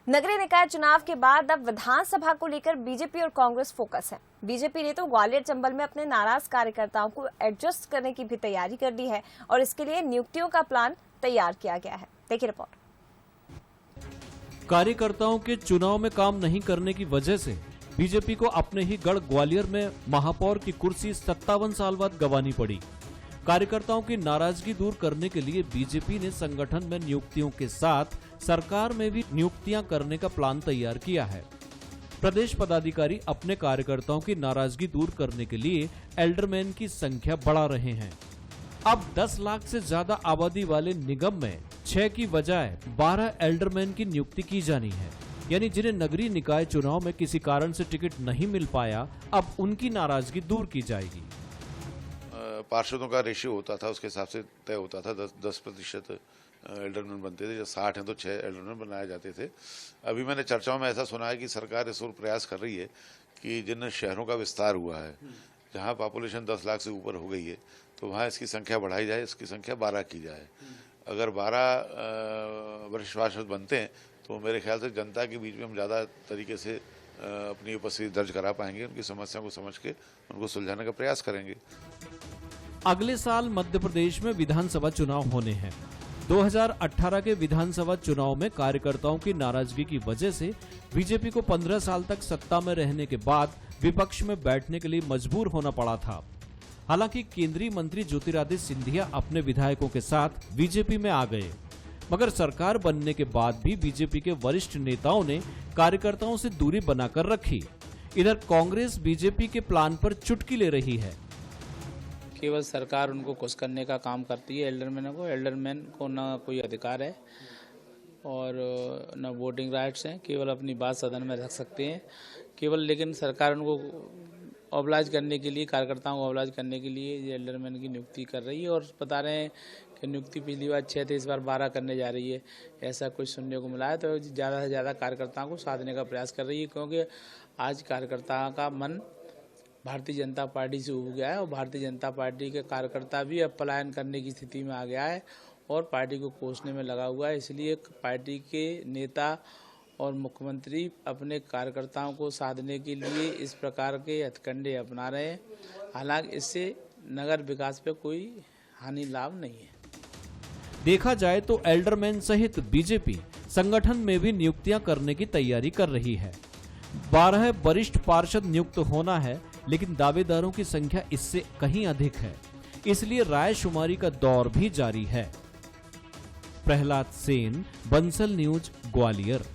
नगरीय निकाय चुनाव के बाद अब विधानसभा को लेकर बीजेपी और कांग्रेस फोकस है। बीजेपी ने तो ग्वालियर चंबल में अपने नाराज कार्यकर्ताओं को एडजस्ट करने की भी तैयारी कर ली है और इसके लिए नियुक्तियों का प्लान तैयार किया गया है। देखिए रिपोर्ट। कार्यकर्ताओं के चुनाव में काम नहीं करने की वजह से बीजेपी को अपने ही गढ़ ग्वालियर में महापौर की कुर्सी 57 साल बाद गंवानी पड़ी। कार्यकर्ताओं की नाराजगी दूर करने के लिए बीजेपी ने संगठन में नियुक्तियों के साथ सरकार में भी नियुक्तियां करने का प्लान तैयार किया है। प्रदेश पदाधिकारी अपने कार्यकर्ताओं की नाराजगी दूर करने के लिए एल्डरमैन की संख्या बढ़ा रहे हैं। अब 10 लाख से ज्यादा आबादी वाले निगम में 6 की बजाय 12 एल्डरमैन की नियुक्ति की जानी है। यानी जिन्हें नगरीय निकाय चुनाव में किसी कारण से टिकट नहीं मिल पाया, अब उनकी नाराजगी दूर की जाएगी। पार्षदों का रेशियो होता था, उसके हिसाब से तय होता था। 10% एल्डरमैन बनते थे। जब 60 हैं तो 6 एल्डरमैन बनाए जाते थे। अभी मैंने चर्चाओं में ऐसा सुना है कि सरकार इस ओर प्रयास कर रही है कि जिन शहरों का विस्तार हुआ है, जहां पॉपुलेशन 10 लाख से ऊपर हो गई है, तो वहां इसकी संख्या बढ़ाई जाए, इसकी संख्या 12 की जाए। अगर 12 वरिष्ठ पार्षद बनते हैं तो मेरे ख्याल से जनता के बीच में हम ज़्यादा तरीके से अपनी उपस्थिति दर्ज करा पाएंगे, उनकी समस्या को समझ के उनको सुलझाने का प्रयास करेंगे। अगले साल मध्य प्रदेश में विधानसभा चुनाव होने हैं। 2018 के विधानसभा चुनाव में कार्यकर्ताओं की नाराजगी की वजह से बीजेपी को 15 साल तक सत्ता में रहने के बाद विपक्ष में बैठने के लिए मजबूर होना पड़ा था। हालांकि केंद्रीय मंत्री ज्योतिरादित्य सिंधिया अपने विधायकों के साथ बीजेपी में आ गए, मगर सरकार बनने के बाद भी बीजेपी के वरिष्ठ नेताओं ने कार्यकर्ताओं से दूरी बनाकर रखी। इधर कांग्रेस बीजेपी के प्लान पर चुटकी ले रही है। केवल सरकार उनको खुश करने का काम करती है। एल्डरमैन को न कोई अधिकार है और न वोटिंग राइट्स हैं। केवल अपनी बात सदन में रख सकते हैं केवल। लेकिन सरकार उनको ऑबलाइज करने के लिए, कार्यकर्ताओं को ऑबलाइज करने के लिए एल्डरमैन की नियुक्ति कर रही है और बता रहे हैं कि नियुक्ति पिछली बार 6 थे, इस बार 12 करने जा रही है। ऐसा कुछ सुनने को मिला है। तो ज़्यादा से ज़्यादा कार्यकर्ताओं को साधने का प्रयास कर रही है, क्योंकि आज कार्यकर्ताओं का मन भारतीय जनता पार्टी से उब गया है और भारतीय जनता पार्टी के कार्यकर्ता भी अब पलायन करने की स्थिति में आ गया है और पार्टी को कोसने में लगा हुआ है। इसलिए पार्टी के नेता और मुख्यमंत्री अपने कार्यकर्ताओं को साधने के लिए इस प्रकार के हथकंडे अपना रहे हैं। हालांकि इससे नगर विकास पे कोई हानि लाभ नहीं है। देखा जाए तो एल्डरमैन सहित बीजेपी संगठन में भी नियुक्तियां करने की तैयारी कर रही है। 12 वरिष्ठ पार्षद नियुक्त होना है, लेकिन दावेदारों की संख्या इससे कहीं अधिक है, इसलिए रायशुमारी का दौर भी जारी है। प्रहलाद सेन, बंसल न्यूज, ग्वालियर।